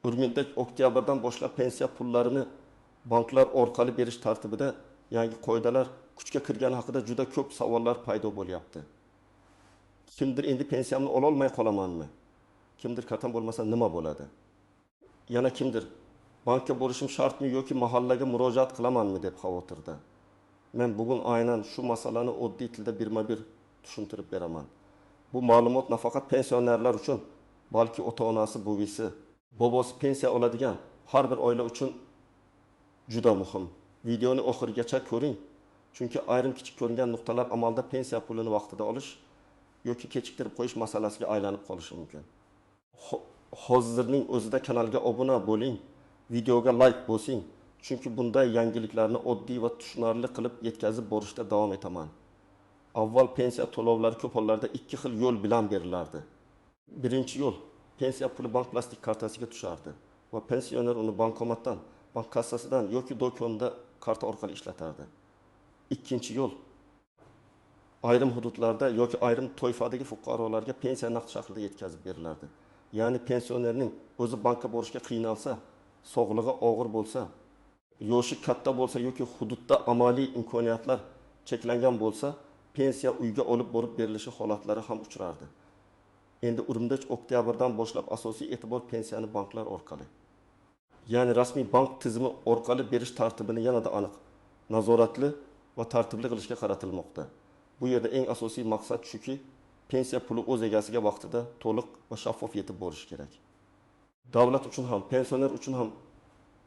Urgutda oktyabrdan boshlab pensiya pullarini banklar orqali berish tartibida yangi qoidalar kuchga kirgani haqida juda ko'p savollar paydo bo'lyapti. Kimdir endi pensiyamni ola olmay qolamanmi? Kimdir qatan bo'lmasa nima bo'ladi? Yana kimdir bankka borishim shartmi yoki mahallaga murojaat qilamanmi deb xavotirda. Men bugun aynan shu masalani oddiy tilda birma-bir tushuntirib beraman. Bu ma'lumot nafaqat pensionerlar uchun, balki ota-onasi, buvisi, bobosi pensiya oladigan har bir oila uchun juda muhim. Videoni oxirigacha ko'ring, chunki ayrim kichik ko'ringan nuqtalar amalda pensiya pulini vaqtida olish yoki kechiktirib qo'yish masalasiga aylanib qolishi mumkin. Hozirning o'zida kanalga obuna bo'ling, videoga like bosing, chunki bunday yangiliklarni oddiy va tushunarli qilib yetkazib borishda davom etaman. Avval pensiya to'lovlari ko'p hollarda ikki xil yo'l bilan berilardi. Birinchi yo'l, pensiya puli bank plastik kartasiga tushardi va pensioner uni bankomatdan, bank kassasidan yoki do'konda karta orqali ishlatardi. Ikkinchi yo'l, ayrim hududlarda yoki ayrim toifadagi fuqarolarga pensiya naqd shaklida yetkazib berilardi. Ya'ni pensionerning o'zi bankka borishga qiynalsa, sog'lig'i og'ir bo'lsa, yoshi katta bo'lsa yoki hududda amaliy imkoniyatlar cheklangan bo'lsa, pensiya uyga olib borib berilishi holatlari ham uchrardi. Endi Urumda oktyabrdan boshlab asosiy e'tibor pensiyani banklar orqali, ya'ni rasmiy bank tizimi orqali berish tartibini yanada aniq, nazoratli va tartibli qilishga qaratilmoqda. Bu yerda eng asosiy maqsad shuki, pensiya puli o'z egasiga vaqtida to'liq va shaffof yetib borishi kerak. Davlat uchun ham, pensioner uchun ham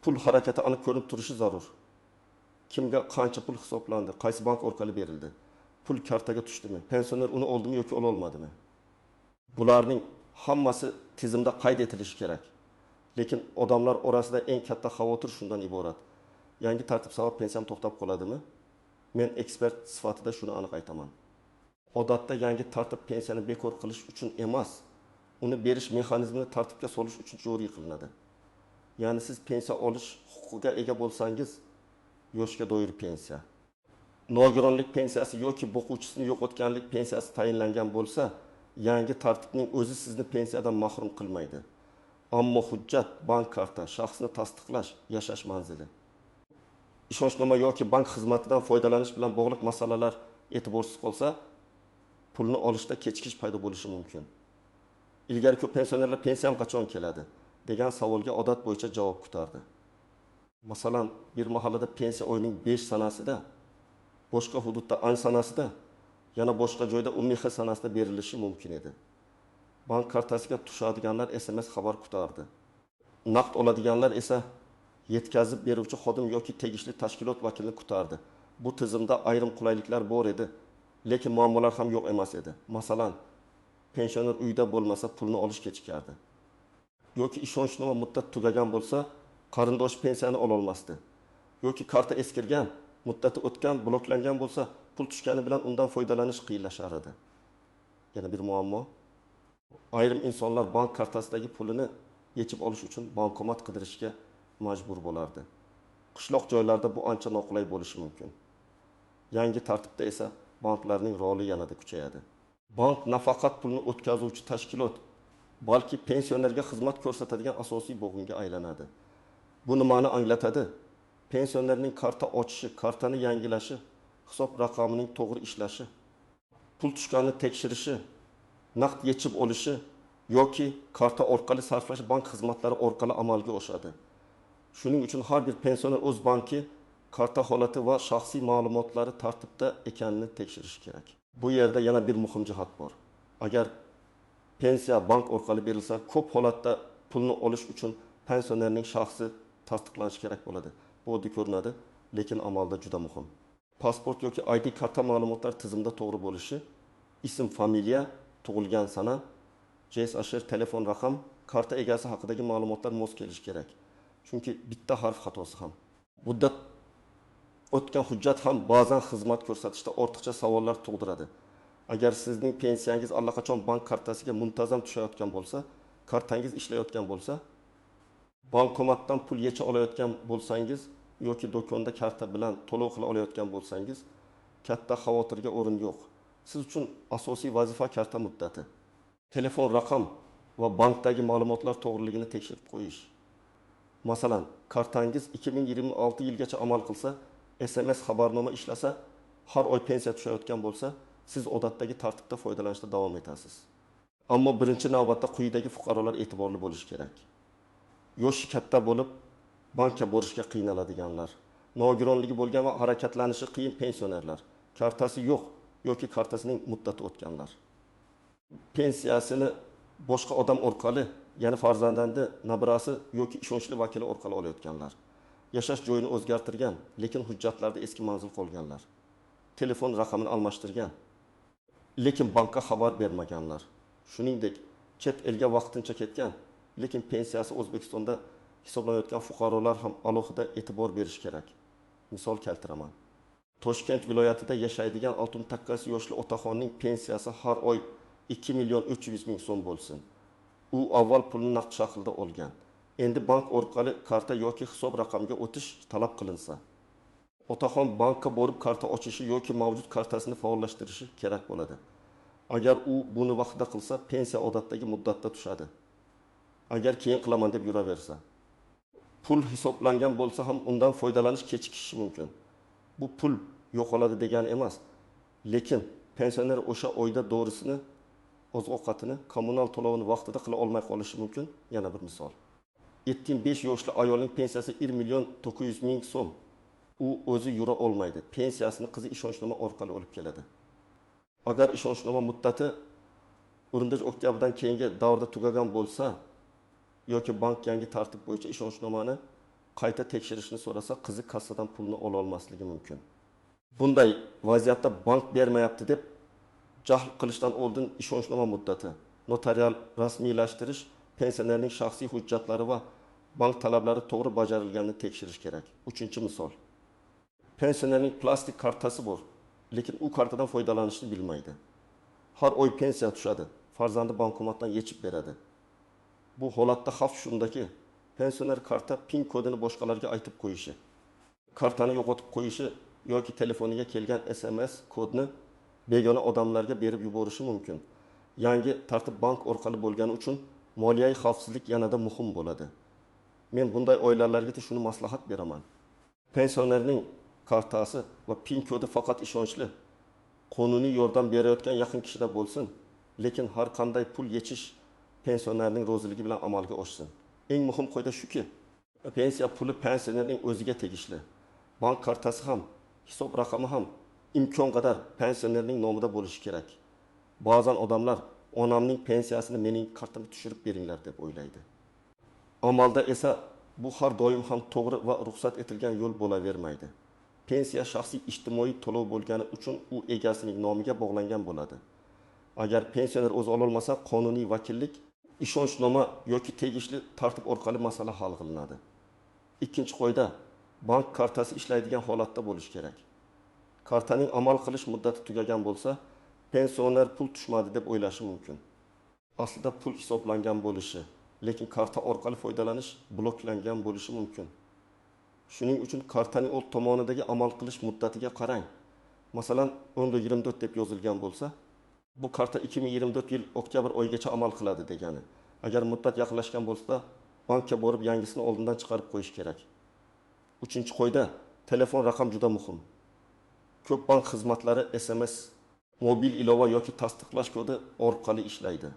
pul harakati aniq ko'rinib turishi zarur. Kimga qancha pul hisoblandi, qaysi bank orqali berildi, pul kartaga tushdimi, pensioner uni oldimi yoki ola olmadimi? Bularning hammasi tizimda qayd etilishi kerak. Lekin odamlar orasida eng katta xavotir shundan iborat. Yangi tartib sabab pensiyam to'xtab qoladimi? Men ekspert sifatida shuni aniq aytaman. Odatda yangi tartib pensiyani bekor qilish uchun emas, uni berish mexanizmini tartibga solish uchun joriy qilinadi. Ya'ni siz pensiya olish huquqiga ega bo'lsangiz, yoshga doir pensiya, nogironlik pensiyasi yoki boquvchisini yo'qotganlik pensiyasi tayinlangan bo'lsa, yangi tartibning o'zi sizni pensiyadan mahrum qilmaydi. Ammo hujjat, bank karta, shaxsni tasdiqlash, yashash manzili, ishonchnoma yoki bank xizmatidan foydalanish bilan bog'liq masalalar e'tiborsiz qolsa, pulni olishda kechikish paydo bo'lishi mumkin. Ilgari ko'p pensionerlar pensiyam qachon keladi degan savolga odat bo'yicha javob kutardi. Masalan, bir mahallada pensiya oyining 5 sanasida, boshqa hududda an sanasida, yana boshqa joyda ummiy sanasida berilishi mumkin edi. Bank kartasiga tushadiganlar SMS xabar kutardi. Naqd oladiganlar esa yetkazib beruvchi xodim yoki tegishli tashkilot vakilini kutardi. Bu tizimda ayrim qulayliklar bor edi, lekin muammolar ham yo'q emas edi. Masalan, pensioner uyda bo'lmasa pulni olish kechikardi. Yoki ishonchnoma muddat tugagan bo'lsa, qarindosh pensiyani ola olmasdi. Yoki karta eskirgan, muddati o'tgan, bloklangan bo'lsa, pul tushgani bilan undan foydalanish qiyinlashar edi. Yana bir muammo, ayrim insonlar bank kartasidagi pulini yechib olish uchun bankomat qidirishga majbur bo'lardi. Qishloq joylarda bu ancha noqulay bo'lishi mumkin. Yangi tartibda esa banklarning roli yanada kuchayadi. Bank nafaqat pulni o'tkazuvchi tashkilot, balki pensionerga xizmat ko'rsatadigan asosiy bo'g'inga aylanadi. Bu nimani anglatadi? Pensionerning karta ochishi, kartani yangilashi, hisob raqamining to'g'ri ishlashi, pul tushganini tekshirishi, naqd yechib olishi yoki karta orqali sarflash bank xizmatlari orqali amalga oshadi. Shuning uchun har bir pensioner o'z banki karta holati va shaxsiy ma'lumotlari tartibda ekanini tekshirishi kerak. Bu yerda yana bir muhim jihat bor. Agar pensiya bank orqali berilsa, ko'p holatda pulni olish uchun pensionerning shaxsi tasdiqlanishi kerak bo'ladi. Bu oddiy ko'rinadi, lekin amalda juda muhim. Pasport yoki ID karta ma'lumotlari tizimda to'g'ri bo'lishi, ism, familiya, tug'ilgan sana, JSHR telefon raqam, karta egasi haqidagi ma'lumotlar mos kelishi kerak. Chunki bitta harf xatosi ham, muddat o'tgan hujjat ham ba'zan xizmat ko'rsatishda ortiqcha savollar tug'diradi. Agar sizning pensiyangiz allaqachon bank kartasiga muntazam tushayotgan bo'lsa, kartangiz ishlayotgan bo'lsa, bankomatdan pul yecha olayotgan bo'lsangiz yoki do'konda karta bilan to'lov qila olayotgan bo'lsangiz, katta xavotirga o'rin yo'q. Siz uchun asosiy vazifa karta muddati, telefon raqam va bankdagi ma'lumotlar to'g'riligini tekshirib qo'yish. Masalan, kartangiz 2026 yilgacha amal qilsa, SMS xabarnoma ishlasa, har oy pensiya tushayotgan bo'lsa, siz odatdagi tartibda foydalanishda davom etasiz. Ammo birinchi navbatda quyidagi fuqarolar e'tiborli bo'lishi kerak. Yoshi katta bo'lib, bankka borishga qiynaladiganlar, nogironligi bo'lgan va harakatlanishi qiyin pensionerlar, kartasi yo'q yoki kartasining muddati o'tganlar. Pensiyasini boshqa odam orqali, ya'ni farzandandi, nabirasi yoki ishonchli vakili orqali olayotganlar. Yashash joyini o'zgartirgan, lekin hujjatlarda eski manzil qolganlar. Telefon raqamini almashtirgan, lekin bankka xabar bermaganlar. Shuningdek, chet elga vaqtincha ketgan, lekin pensiyasi O'zbekistonda hisoblanayotgan fuqarolar ham alohida e'tibor berish kerak. Misol keltiraman. Toshkent viloyatida yashaydigan oltin takkasi yoshli otaxonning pensiyasi har oy 2 million 300 ming so'm bo'lsin. U avval pulni naqd shaklda olgan. Endi bank orqali karta yoki hisob raqamiga o'tish talab qilinsa, otaxon bankka borib karta ochishi yoki mavjud kartasini faollashtirishi kerak bo'ladi. Agar u buni vaqtida qilsa, pensiya odatdagi muddatda tushadi. Agar keyin qilaman deb yuraversa, pul hisoblangan bo'lsa ham undan foydalanish kechikishi mumkin. Bu pul yo'qoladi degani emas, lekin pensioner o'sha oyda do'risini, oziq-ovqatini, kommunal to'lovini vaqtida qila olmay qolishi mumkin. Yana bir misol. 75 yoshli ayolning pensiyasi 1 million 900 ming so'm. U o'zi yura olmaydi. Pensiyasini qizi ishonchnoma orqali olib keladi. Agar ishonchnoma muddati Urunch oktyabrdan keyingi davrda tugagan bo'lsa yoki bank yangi tartib bo'yicha ishonchnomani qayta tekshirishni so'rasa, qizi kassadan pulni ola olmasligi mumkin. Bunday vaziyatda bank bermayapti deb jahl qilishdan oldin ishonchnoma muddati, notarial rasmiylashtirish, pensionerning shaxsiy hujjatlari va bank talablari to'g'ri bajarilganini tekshirish kerak. 3-misol. Pensionerning plastik kartasi bor, lekin u kartadan foydalanishni bilmaydi. Har oy pensiya tushadi, farzandi bankomatdan yechib beradi. Bu holatda xavf shundaki, pensioner karta PIN kodini boshqalarga aytib qo'yishi, kartani yo'qotib qo'yishi yoki telefoniga kelgan SMS kodni begona odamlarga berib yuborishi mumkin. Yangi tartib bank orqali bo'lgani uchun moliyaviy xavfsizlik yanada muhim bo'ladi. Men bunday oilalarga shuni maslahat beraman. Pensionerning kartasi va PIN kodi faqat ishonchli, qonuniy yordam berayotgan yaqin kishida bo'lsin, lekin har qanday pul yechish pensionerning roziligi bilan amalga oshsin. Eng muhim qoida shuki, pensiya puli pensionerning o'ziga tegishli. Bank kartasi ham, hisob raqami ham imkon qadar pensionerning nomida bo'lishi kerak. Ba'zan odamlar onamning pensiyasini mening kartamga tushirib beringlar deb o'ylaydi. Amalda esa bu har doim ham to'g'ri va ruxsat etilgan yo'l bo'lavermaydi. Pensiya shaxsiy ijtimoiy to'lov bo'lgani uchun u egasining nomiga bog'langan bo'ladi. Agar pensioner o'zi ola olmasa, qonuniy vakillik, ishonchnoma yoki tegishli tartib orqali masala hal qilinadi. Ikkinchi qoida, bank kartasi ishlaydigan holatda bo'lishi kerak. Kartaning amal qilish muddati tugagan bo'lsa, pensioner pul tushmadi deb o'ylashi mumkin. Aslida pul hisoblangan bo'lishi, lekin karta orqali foydalanish bloklangan bo'lishi mumkin. Shuning uchun kartaning old tomonidagi amal qilish muddatiga qarang. Masalan, 10/24 deb yozilgan bo'lsa, bu karta 2024 yil oktyabr oyigacha amal qiladi degani. Agar muddat yaqinlashgan bo'lsa, bankka borib yangisini oldindan chiqarib qo'yish kerak. 3-qoida, telefon raqam juda muhim. Ko'p bank xizmatlari SMS, mobil ilova yoki tasdiqlash kodi orqali ishlaydi.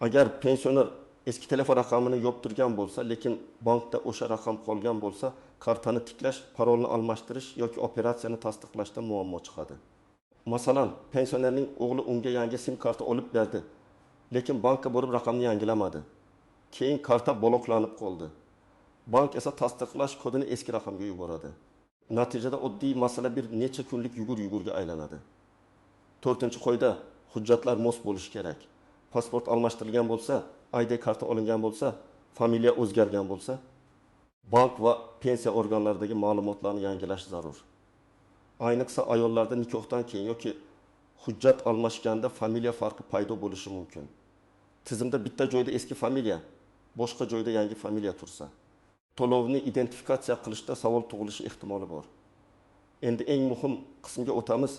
Agar pensioner eski telefon raqamini yoptirgan bo'lsa, lekin bankda o'sha raqam qolgan bo'lsa, kartani tiklash, parolni almashtirish yoki operatsiyani tasdiqlashda muammo chiqadi. Masalan, pensionerning o'g'li unga yangi SIM karta olib berdi, lekin bankka borib raqamni yangilamadi. Keyin karta bloklanib qoldi. Bank esa tasdiqlash kodini eski raqamga yuboradi. Natijada oddiy masala bir necha kunlik yugur-yugurga aylanadi. 4-qoida, hujjatlar mos bo'lishi kerak. Pasport almashtirilgan bo'lsa, ID karta olingan bo'lsa, familiya o'zgargan bo'lsa, bank va pensiya organlaridagi ma'lumotlarni yangilash zarur. Ayniqsa ayollarda nikohdan keyin yoki hujjat almashganda familiya farqi paydo bo'lishi mumkin. Tizimda bitta joyda eski familiya, boshqa joyda yangi familiya tursa, to'lovni identifikatsiya qilishda savol tug'ilishi ehtimoli bor. Endi eng muhim qismga o'tamiz.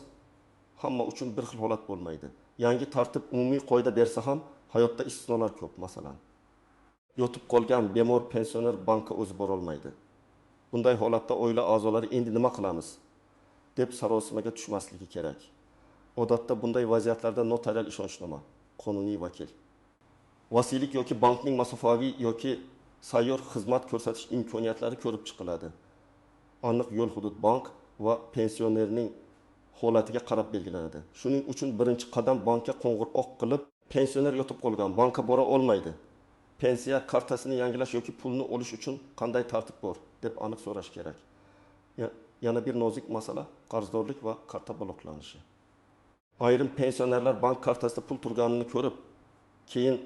Hamma uchun bir xil holat bo'lmaydi. Yangi tartib umumiy qoida bersa ham, hayotda istisnolar ko'p, masalan. yotib qolgan bemor pensioner bankka o'zi bora olmaydi. Bunday holatda oila a'zolari endi nima qilamiz deb sarosimaga tushmasligi kerak. Odatda bunday vaziyatlarda notarial ishonchnoma, qonuniy vakil, vasiylik yoki bankning masofaviy yoki sayyor xizmat ko'rsatish imkoniyatlari ko'rib chiqiladi. Aniq yo'l hudud bank va pensionerning holatiga qarab belgilanadi. Shuning uchun birinchi qadam bankka qo'ng'iroq qilib, pensioner yotib qolgan, bankka bora olmaydi. Pensiya kartasini yangilash yoki pulni olish uchun qanday tartib bor deb aniq so'rash kerak. Yana bir nozik masala qarzdorlik va karta bloklanishi. Ayrim pensionerlar bank kartasida pul turganini ko'rib, keyin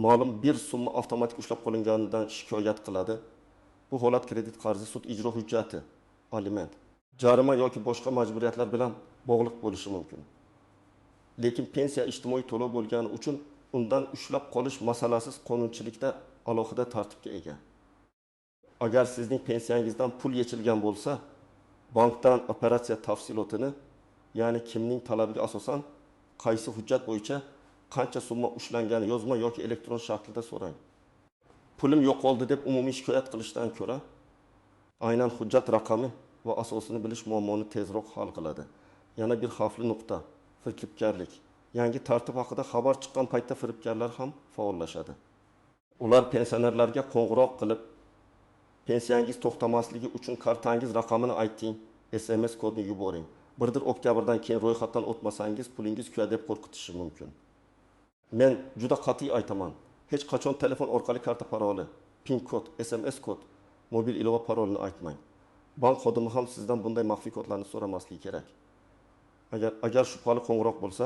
ma'lum bir summa avtomatik ushlab qolinganidan shikoyat qiladi. Bu holat kredit qarzi, sud ijro hujjati, aliment, jarima yoki boshqa majburiyatlar bilan bog'liq bo'lishi mumkin. Lekin pensiya ijtimoiy to'lov bo'lgani uchun undan ushlab qolish masalasiz qonunchilikda alohida tartibga ega. Agar sizning pensiyangizdan pul yechilgan bo'lsa, bankdan operatsiya tafsilotini, ya'ni kimning talabiga asosan qaysi hujjat bo'yicha qancha summa ushlangani yozma yoki elektron shaklda so'rang. Pulim yo'qoldi deb umumiy shikoyat qilishdan ko'ra, aynan hujjat raqami va asosini bilish muammoni tezroq hal qiladi. Yana bir xavfli nuqta, firibgarlik. Yangi tartib haqida xabar chiqqan paytda firibgarlar ham faollashadi. Ular pensionerlarga qo'ng'iroq qilib, pensiyangiz to'xtamasligi uchun kartangiz raqamini ayting, SMS kodini yuboring. Birdir oktyabrdan keyin ro'yxatdan o'tmasangiz pulingiz kuyadi deb qo'rqitishi mumkin. Men juda qat'iy aytaman. Hech qachon telefon orqali karta paroli, PIN kod, SMS kod, mobil ilova parolini aytmang. Bank xodimi ham sizdan bunday maxfiy kodlarni so'ramasligi kerak. Agar shubhali qo'ng'iroq bo'lsa,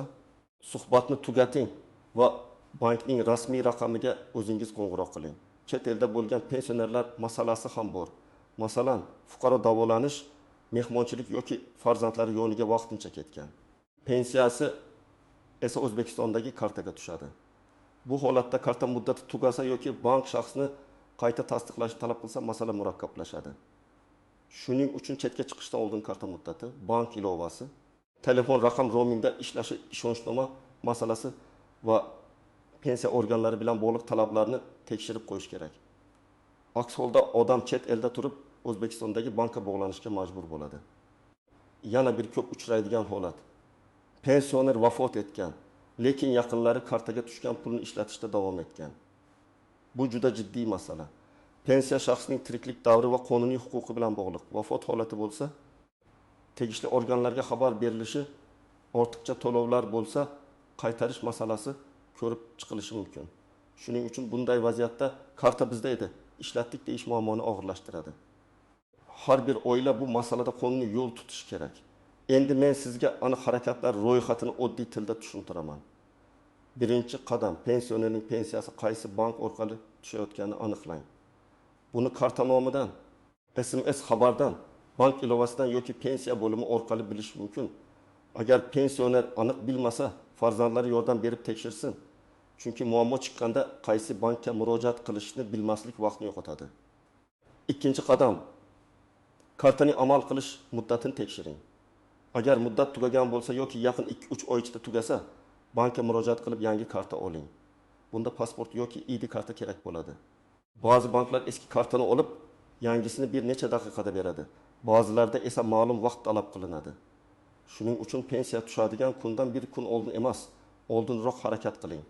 suhbatni tugating va bankning rasmiy raqamiga o'zingiz qo'ng'iroq qiling. Chet elda bo'lgan pensionerlar masalasi ham bor. Masalan, fuqaro davolanish, mehmonchilik yoki farzandlari yoniga vaqtincha ketgan. Pensiyasi esa O'zbekistondagi kartaga tushadi. Bu holatda karta muddati tugasa yoki bank shaxsni qayta tasdiqlashni talab qilsa, masala murakkablashadi. Shuning uchun chetga chiqishdan oldin karta muddati, bank ilovasi, telefon raqam roamingda ishlashi ishonchnoma masalasi va pensiya organlari bilan bog'liq talablarni tekshirib qo'yish kerak. Aks holda odam chet elda turib O'zbekistondagi bankka bog'lanishga majbur bo'ladi. Yana bir ko'p uchraydigan holat. Pensioner vafot etgan, lekin yaqinlari kartaga tushgan pulni ishlatishda davom etgan. Bu juda jiddiy masala. Pensiya shaxsning tiriklik davri va qonuniy huquqi bilan bog'liq. Vafot holati bo'lsa, tegishli organlarga xabar berilishi, ortiqcha to'lovlar bo'lsa, qaytarish masalasi ko'rib chiqilishi mumkin. Shuning uchun bunday vaziyatda karta bizda edi, ishlatdik deyish muammoni og'irlashtiradi. Har bir oila bu masalada qonuniy yo'l tutish kerak. Endi men sizga aniq harakatlar ro'yxatini oddiy tilda tushuntiraman. Birinchi qadam, pensionerning pensiyasi qaysi bank orqali tushayotganini aniqlang. Buni karta nomidan, SMS xabardan, bank ilovasidan yoki pensiya bo'limi orqali bilish mumkin. Agar pensioner aniq bilmasa, farzandlari yordam berib tekshirsin. Chunki muammo chiqqanda qaysi bankka murojaat qilishni bilmaslik vaqtni yo'qotadi. Ikkinchi qadam, kartaning amal qilish muddatini tekshiring. Agar muddat tugagan bo'lsa yoki yaqin 2-3 oy ichida tugasa, bankka murojaat qilib yangi karta oling. Bunda pasport yoki ID karta kerak bo'ladi. Ba'zi banklar eski kartani olib, yangisini bir necha daqiqada beradi. Ba'zilarda esa ma'lum vaqt talab qilinadi. Shuning uchun pensiya tushadigan kundan bir kun oldin emas, oldinroq harakat qiling.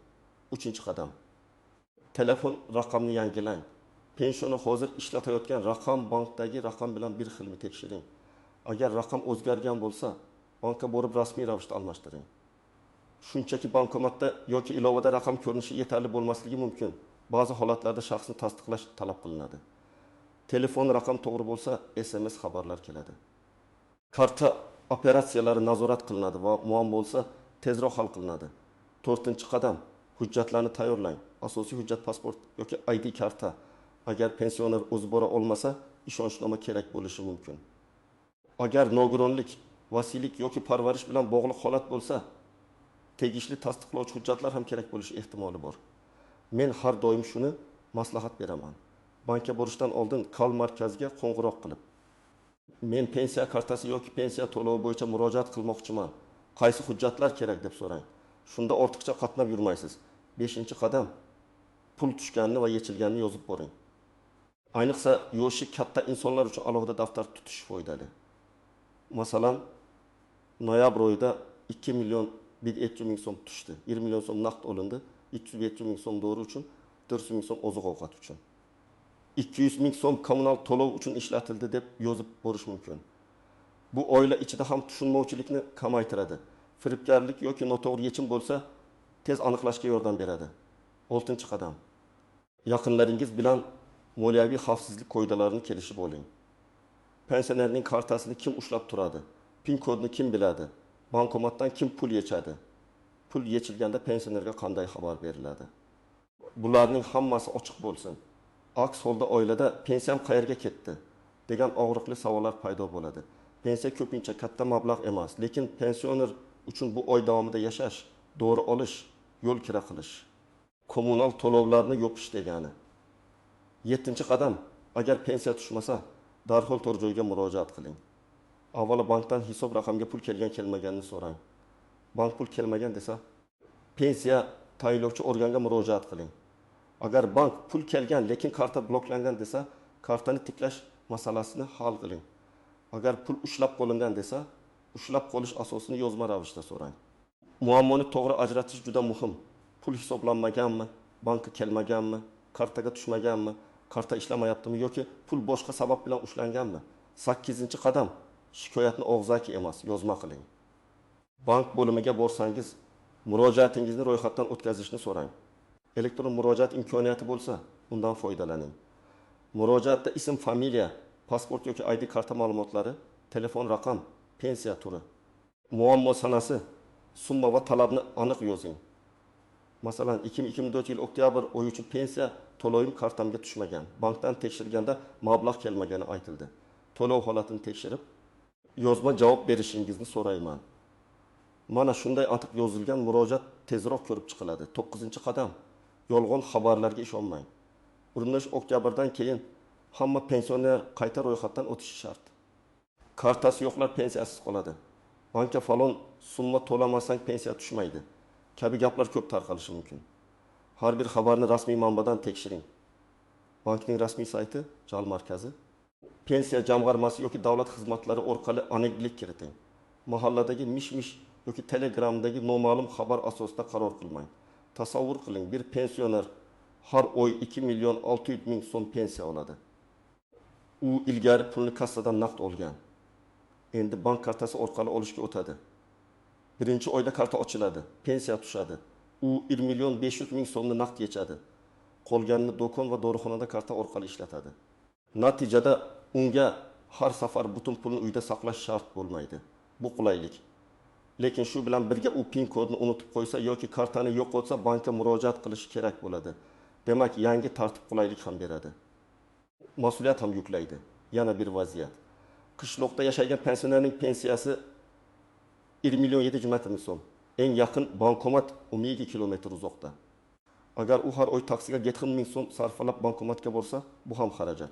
Uchinchi qadam. Telefon raqamini yangilang. Pensioni hozir ishlatayotgan raqam bankdagi raqam bilan bir xilmi tekshiring. Agar raqam o'zgargan bo'lsa, bankka borib rasmiy ravishda almashtiring. Shunchaki bankomatda yoki ilovada raqam ko'rinishi yetarli bo'lmasligi mumkin. Ba'zi holatlarda shaxsni tasdiqlash talab qilinadi. Telefon raqam to'g'ri bo'lsa, SMS xabarlar keladi. Karta operatsiyalari nazorat qilinadi va muammo bo'lsa, tezroq hal qilinadi. 4-qadam, hujjatlarni tayyorlang. Asosiy hujjat pasport yoki ID karta. Agar pensioner o'zi bora olmasa, ishonchnoma kerak bo'lishi mumkin. Agar nogironlik, vasiylik yoki parvarish bilan bog'liq holat bo'lsa, tegishli tasdiqlovchi hujjatlar ham kerak bo'lishi ehtimoli bor. Men har doim shuni maslahat beraman. Bankka borishdan oldin kal markaziga qo'ng'iroq qilib, men pensiya kartasi yoki pensiya to'lovi bo'yicha murojaat qilmoqchiman. Qaysi hujjatlar kerak deb so'rang. Shunda ortiqcha qatnab yurmaysiz. 5-qadam, pul tushganini va yechilganini yozib boring. Ayniqsa yoshi katta insonlar uchun alohida daftar tutish foydali. Masalan, noyabr oyida 2 million 700 ming so'm tushdi. 20 million so'm naqd olindi. 370 ming so'm dori uchun, 400 ming so'm oziq-ovqat uchun. 200 ming so'm kommunal to'lov uchun ishlatildi deb yozib borish mumkin. Bu oila ichida ham tushunmovchilikni kamaytiradi. Firibgarlik yoki noto'g'ri yechim bo'lsa, tez aniqlashga yordam beradi. 6-qadam. Yaqinlaringiz bilan moliyaviy xavfsizlik qoidalarini kelishib oling. Pensionerning kartasini kim ushlab turadi? PIN kodini kim biladi? Bankomatdan kim pul yechadi? Pul yechilganda pensionerga qanday xabar beriladi? Bularning hammasi ochiq bo'lsin. Aks holda oilada pensiyam qayerga ketdi degan og'riqli savollar paydo bo'ladi. Pensiya ko'pincha katta mablag' emas, lekin pensioner uchun bu oy davomida yashash, dori olish, yo'l kira qilish, kommunal to'lovlarni yopish degani. 7-qadam. Agar pensiya tushmasa, darhol to'g'ri joyga murojaat qiling. Avvalo bankdan hisob raqamga pul kelmaganini so'rang. Bank pul kelmagan desa, pensiya tayinlovchi organga murojaat qiling. Agar bank pul kelgan, lekin karta bloklangan desa, kartani tiklash masalasini hal qiling. Agar pul ushlab qo'lingan desa, ushlab qolish asosini yozma ravishda so'rang. Muammoni to'g'ri ajratish juda muhim. Pul hisoblanmaganmi, bankka kelmaganmi, kartaga tushmaganmi, karta ishlamayaptimi yoki pul boshqa sabab bilan ushlanganmi? 8-qadam. Shikoyatni og'zaki emas, yozma qiling. Bank bo'limiga borsangiz, murojaatingizni ro'yxatdan o'tkazishni so'rang. Elektron murojaat imkoniyati bo'lsa, undan foydalaning. Murojaatda ism, familiya, pasport yoki ID karta ma'lumotlari, telefon raqam, pensiya turi, muammo sanasi, summa va talabni aniq yozing. Masalan, 2024 yil oktyabr oyi uchun pensiya to'lovim kartamga tushmagan. Bankdan tekshirganda mablag' kelmagani aytildi. To'lov holatini tekshirib, yozma javob berishingizni so'rayman. Mana shunday aniq yozilgan murojaat tezroq ko'rib chiqiladi. 9-qadam. Yolg'on xabarlarga ishonmang. 15 oktyabrdan keyin hamma pensioner qayta ro'yxatdan o'tishi shart. Kartasi yo'qlar pensiyasiz qoladi. Bankka falon summa to'lamasang pensiya tushmaydi. Kabi gaplar ko'p tarqalishi mumkin. Har bir xabarni rasmiy manbadan tekshiring. Bankning rasmiy sayti, JAL markazi, pensiya jamg'armasi yoki davlat xizmatlari orqali aniqlik kiriting. Mahalladagi mish-mish yoki Telegramdagi noma'lum xabar asosida qaror qilmang. Tasavvur qiling, bir pensioner har oy 2 million 600 ming so'm pensiya oladi. U ilgari pulni kassadan naqd olgan. Endi bank kartasi orqali olishga o'tadi. Birinchi oyda karta ochiladi, pensiya tushadi. U 1 million 500 ming so'mni naqd yechadi. Qolganini do'kon va dorixonada karta orqali ishlatadi. Natijada unga har safar butun pulni uyda saqlash shart bo'lmaydi. Bu qulaylik. Lekin shu bilan birga u PIN kodini unutib qo'ysa yoki kartani yo'qotsa, bankka murojaat qilish kerak bo'ladi. Demak, yangi tartib qulaylik ham beradi. Mas'uliyat ham yuklaydi. Yana bir vaziyat. Qishloqda yashagan pensionerning pensiyasi 1 million 700 ming so'm. Eng yaqin bankomat 12 kilometr uzoqda. Agar u har oy taksiga 70 ming so'm sarflab bankomatga borsa, bu ham xarajat.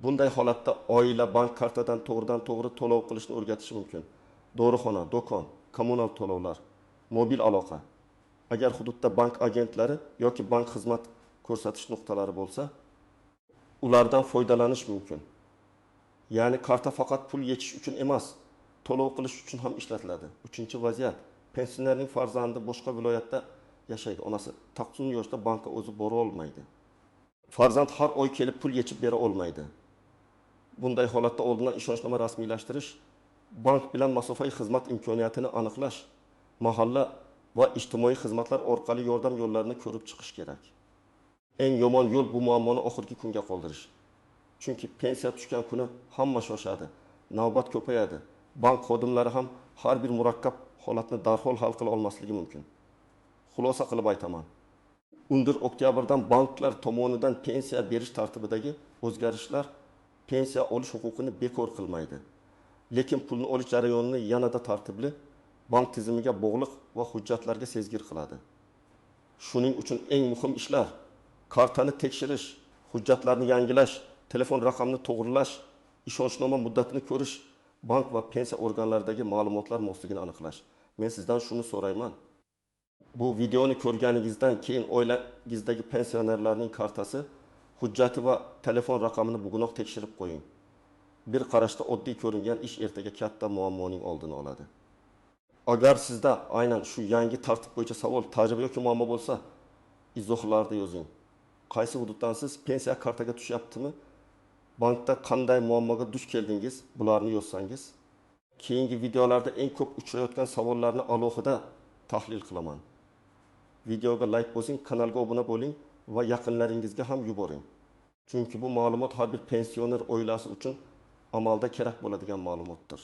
Bunday holatda oila bank kartadan to'g'ridan-to'g'ri to'lov qilishni o'rgatishi mumkin. Dorixona, do'kon, kommunal to'lovlar, mobil aloqa. Agar hududda bank agentlari yoki bank xizmat ko'rsatish nuqtalari bo'lsa, ulardan foydalanish mumkin. Ya'ni karta faqat pul yechish uchun emas, to'lov qilish uchun ham ishlatiladi. 3-vaziyat. Pensionerning farzandi boshqa viloyatda yashaydi. Onasi 90 yoshda bankka o'zi bora olmaydi. Farzand har oy kelib pul yechib bera olmaydi. Bunday holatda oldindan ishonchnoma rasmiylashtirish, bank bilan masofaviy xizmat imkoniyatini aniqlash, mahalla va ijtimoiy xizmatlar orqali yordam yo'llarini ko'rib chiqish kerak. Eng yomon yo'l bu muammoni oxirgi kunga qoldirish. Chunki pensiya tushgan kuni hamma shoshadi, navbat ko'payadi. Bank xodimlari ham har bir murakkab holatni darhol hal qila olmasligi mumkin. Xulosa qilib aytaman. 11 oktyabrdan banklar tomonidan pensiya berish tartibidagi o'zgarishlar pensiya olish huquqini bekor qilmaydi. Lekin pulni olish jarayonini yanada tartibli, bank tizimiga bog'liq va hujjatlarga sezgir qiladi. Shuning uchun eng muhim ishlar kartani tekshirish, hujjatlarni yangilash, telefon raqamini to'g'rilash, ishonchnoma muddatini ko'rish, bank va pensiya organlaridagi ma'lumotlar mosligini aniqlash. Men sizdan shuni so'rayman. Bu videoni ko'rganingizdan keyin oilangizdagi pensionerlarning kartasi, hujjati va telefon raqamini bugunoq tekshirib qo'ying. Bir qarashda oddiy ko'ringan ish ertaga katta muammoning oldini oladi. Agar sizda aynan shu yangi tartib bo'yicha savol, tajriba yoki muammo bo'lsa, izohlarda yozing. Qaysi hududdan siz pensiya kartaga tushyaptimi? Bankda qanday muammoga duch keldingiz? Bularni yozsangiz, keyingi videolarda eng ko'p uchrayotgan savollarni alohida tahlil qilaman. Videoga like bosing, kanalga obuna bo'ling va yaqinlaringizga ham yuboring. Chunki bu ma'lumot har bir pensioner oilasi uchun amalda kerak bo'ladigan ma'lumotdir.